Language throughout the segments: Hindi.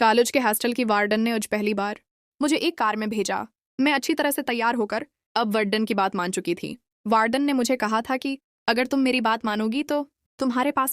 कॉलेज के हॉस्टल की वार्डन ने आज पहली बार मुझे एक कार में भेजा। मैं अच्छी तरह से तैयार होकर अब वार्डन की बात मान चुकी थी। वार्डन ने मुझे कहा था कि अगर तुम मेरी बात मानोगी तो तुम्हारे पास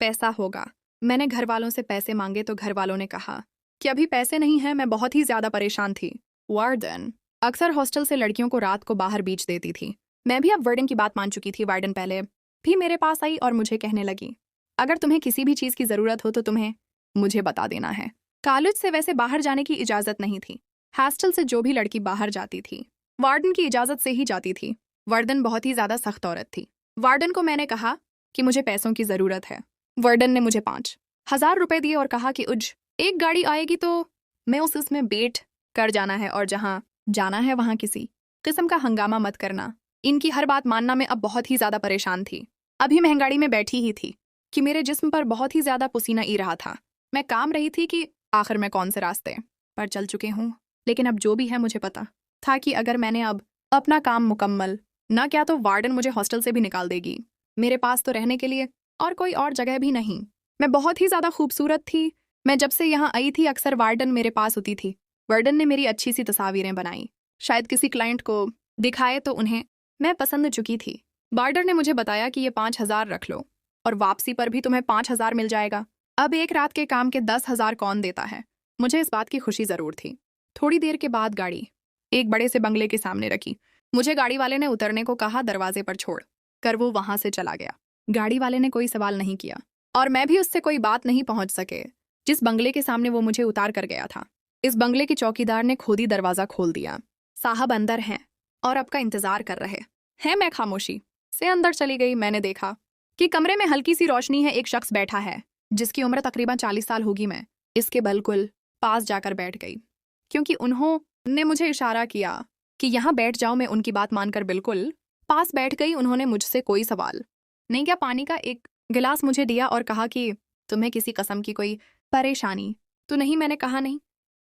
पैसा होगा। मैंने घर वालों से पैसे मांगे तो घर वालों ने कहा कि अभी पैसे नहीं हैं। मैं बहुत ही ज्यादा परेशान थी। वार्डन अक्सर हॉस्टल से लड़कियों को रात को बाहर बीच देती थी। मैं भी अब वार्डन की बात मान चुकी थी। वार्डन पहले भी मेरे पास आई और मुझे कहने लगी, अगर तुम्हें किसी भी चीज की जरूरत हो तो तुम्हें मुझे बता देना है। कॉलेज से वैसे बाहर जाने की इजाजत नहीं थी। हॉस्टल से जो भी लड़की बाहर जाती थी वार्डन की इजाजत से ही जाती थी। वार्डन बहुत ही ज्यादा सख्त औरत थी। वार्डन को मैंने कहा कि मुझे पैसों की जरूरत है। वार्डन ने मुझे 5,000 रुपए दिए और कहा कि उज एक गाड़ी आएगी तो मैं उसमें बैठ कर जाना है और जहाँ जाना है वहां किसी किस्म का हंगामा मत करना। इनकी हर बात मानना में अब बहुत ही ज्यादा परेशान थी। अभी महंगाड़ी में बैठी ही थी कि मेरे जिस्म पर बहुत ही ज्यादा पसीना ई रहा था। मैं काम रही थी कि आखिर मैं कौन से रास्ते पर चल चुके हूँ। लेकिन अब जो भी है मुझे पता था कि अगर मैंने अब अपना काम मुकम्मल न किया तो वार्डन मुझे हॉस्टल से भी निकाल देगी। मेरे पास तो रहने के लिए और कोई और जगह भी नहीं। मैं बहुत ही ज्यादा खूबसूरत थी। मैं जब से यहाँ आई थी अक्सर वार्डन मेरे पास होती थी। वार्डन ने मेरी अच्छी सी तस्वीरें बनाई, शायद किसी क्लाइंट को दिखाए तो उन्हें मैं पसंद चुकी थी। वार्डन ने मुझे बताया कि ये 5,000 रख लो और वापसी पर भी तुम्हें 5,000 मिल जाएगा। अब एक रात के काम के 10,000 कौन देता है। मुझे इस बात की खुशी जरूर थी। थोड़ी देर के बाद गाड़ी एक बड़े से बंगले के सामने रखी। मुझे गाड़ी वाले ने उतरने को कहा। दरवाजे पर छोड़ कर वो वहां से चला गया। गाड़ी वाले ने कोई सवाल नहीं किया और मैं भी उससे कोई बात नहीं पहुंच सके। जिस बंगले के सामने वो मुझे उतार कर गया था, इस बंगले की चौकीदार ने खुद ही दरवाजा खोल दिया। साहब अंदर हैं और आपका इंतजार कर रहे हैं। मैं खामोशी से अंदर चली गई। मैंने देखा कि कमरे में हल्की सी रोशनी है। एक शख्स बैठा है जिसकी उम्र तकरीबन 40 साल होगी। मैं इसके बिल्कुल पास जाकर बैठ गई क्योंकि उन्होंने मुझे इशारा किया कि यहाँ बैठ जाओ। मैं उनकी बात मानकर बिल्कुल पास बैठ गई। उन्होंने मुझसे कोई सवाल नहीं किया। पानी का एक गिलास मुझे दिया और कहा कि तुम्हें किसी किस्म की कोई परेशानी तो नहीं। मैंने कहा नहीं।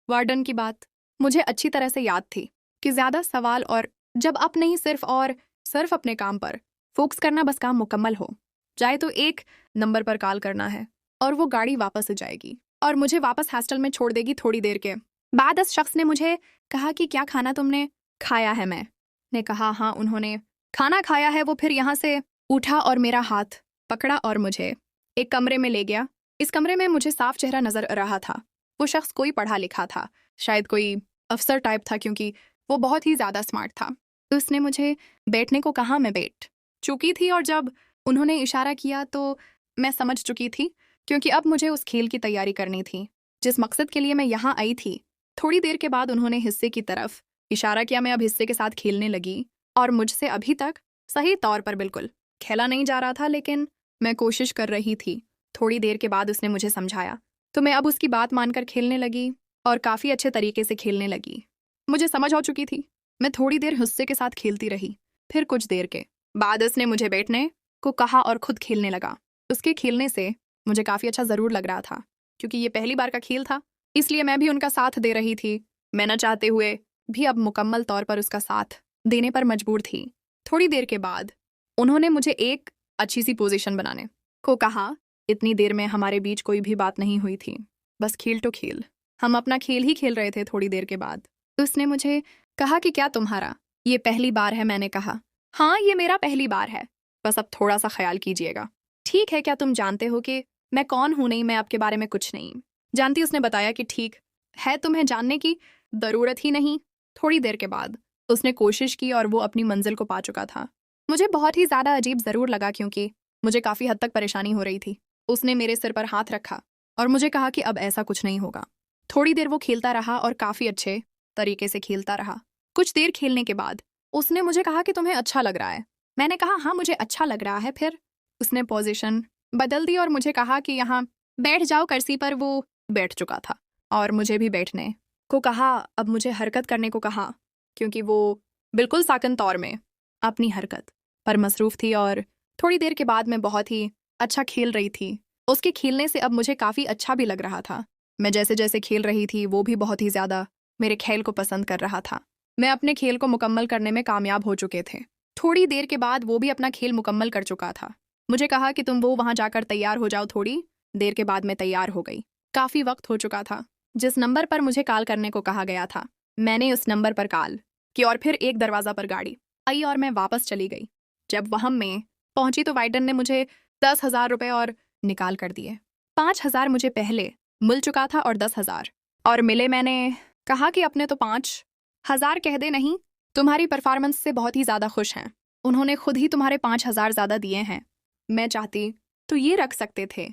वार्डन की बात मुझे अच्छी तरह से याद थी कि ज्यादा सवाल और जब अब नहीं सिर्फ अपने काम पर फोकस करना। बस काम मुकम्मल हो जाए तो एक नंबर पर कॉल करना है और वो गाड़ी वापस आ जाएगी और मुझे वापस हॉस्टल में छोड़ देगी। थोड़ी देर के बाद उस शख्स ने मुझे कहा कि क्या खाना तुमने खाया है। मैंने कहा हाँ। उन्होंने खाना खाया है। वो फिर यहाँ से उठा और मेरा हाथ पकड़ा और मुझे एक कमरे में ले गया। इस कमरे में मुझे साफ चेहरा नजर आ रहा था। वो शख्स कोई पढ़ा लिखा था, शायद कोई अफसर टाइप था क्योंकि वो बहुत ही ज्यादा स्मार्ट था। उसने मुझे बैठने को कहा। मैं बैठ चुकी थी और जब उन्होंने इशारा किया तो मैं समझ चुकी थी क्योंकि अब मुझे उस खेल की तैयारी करनी थी जिस मकसद के लिए मैं यहाँ आई थी। थोड़ी देर के बाद उन्होंने हिस्से की तरफ इशारा किया। मैं अब हिस्से के साथ खेलने लगी और मुझसे अभी तक सही तौर पर बिल्कुल खेला नहीं जा रहा था, लेकिन मैं कोशिश कर रही थी। थोड़ी देर के बाद उसने मुझे समझाया तो मैं अब उसकी बात मानकर खेलने लगी और काफ़ी अच्छे तरीके से खेलने लगी। मुझे समझ हो चुकी थी। मैं थोड़ी देर हिस्से के साथ खेलती रही। फिर कुछ देर के बाद उसने मुझे बैठने को कहा और खुद खेलने लगा। उसके खेलने से मुझे काफ़ी अच्छा ज़रूर लग रहा था क्योंकि ये पहली बार का खेल था, इसलिए मैं भी उनका साथ दे रही थी। मैं न चाहते हुए भी अब मुकम्मल तौर पर उसका साथ देने पर मजबूर थी। थोड़ी देर के बाद उन्होंने मुझे एक अच्छी सी पोजीशन बनाने को कहा। इतनी देर में हमारे बीच कोई भी बात नहीं हुई थी, बस खेल तो खेल। हम अपना खेल ही खेल रहे थे। थोड़ी देर के बाद उसने मुझे कहा कि क्या तुम्हारा ये पहली बार है। मैंने कहा हाँ, ये मेरा पहली बार है। बस अब थोड़ा सा ख्याल कीजिएगा, ठीक है। क्या तुम जानते हो कि मैं कौन हूं? नहीं, मैं आपके बारे में कुछ नहीं जानती। उसने बताया कि ठीक है, तुम्हें जानने की ज़रूरत ही नहीं। थोड़ी देर के बाद उसने कोशिश की और वो अपनी मंजिल को पा चुका था। मुझे बहुत ही ज़्यादा अजीब ज़रूर लगा क्योंकि मुझे काफ़ी हद तक परेशानी हो रही थी। उसने मेरे सिर पर हाथ रखा और मुझे कहा कि अब ऐसा कुछ नहीं होगा। थोड़ी देर वो खेलता रहा और काफ़ी अच्छे तरीके से खेलता रहा। कुछ देर खेलने के बाद उसने मुझे कहा कि तुम्हें अच्छा लग रहा है। मैंने कहा हाँ, मुझे अच्छा लग रहा है। फिर उसने पोजीशन बदल दी और मुझे कहा कि यहाँ बैठ जाओ कुर्सी पर। वो बैठ चुका था और मुझे भी बैठने को कहा। अब मुझे हरकत करने को कहा क्योंकि वो बिल्कुल साकिन तौर में अपनी हरकत पर मसरूफ़ थी और थोड़ी देर के बाद मैं बहुत ही अच्छा खेल रही थी। उसके खेलने से अब मुझे काफ़ी अच्छा भी लग रहा था। मैं जैसे जैसे खेल रही थी वो भी बहुत ही ज़्यादा मेरे खेल को पसंद कर रहा था। मैं अपने खेल को मुकम्मल करने में कामयाब हो चुके थे। थोड़ी देर के बाद वो भी अपना खेल मुकम्मल कर चुका था। मुझे कहा कि तुम वो वहाँ जाकर तैयार हो जाओ। थोड़ी देर के बाद मैं तैयार हो गई। काफी वक्त हो चुका था। जिस नंबर पर मुझे कॉल करने को कहा गया था, मैंने उस नंबर पर कॉल की और फिर एक दरवाजा पर गाड़ी आई और मैं वापस चली गई। जब वहां मैं पहुंची तो वाइडन ने मुझे 10,000 रुपए और निकाल कर दिए। 5,000 मुझे पहले मिल चुका था और 10,000 और मिले। मैंने कहा कि अपने तो 5,000 कह दे, नहीं, तुम्हारी परफॉर्मेंस से बहुत ही ज्यादा खुश हैं। उन्होंने खुद ही तुम्हारे 5,000 ज्यादा दिए हैं। मैं चाहती तो ये रख सकते थे,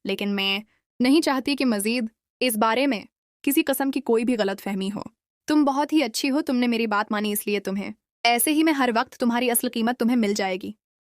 लेकिन मैं नहीं चाहती कि मजीद इस बारे में किसी किस्म की कोई भी गलत फहमी हो। तुम बहुत ही अच्छी हो, तुमने मेरी बात मानी, इसलिए तुम्हें ऐसे ही मैं हर वक्त तुम्हारी असल कीमत तुम्हें मिल जाएगी।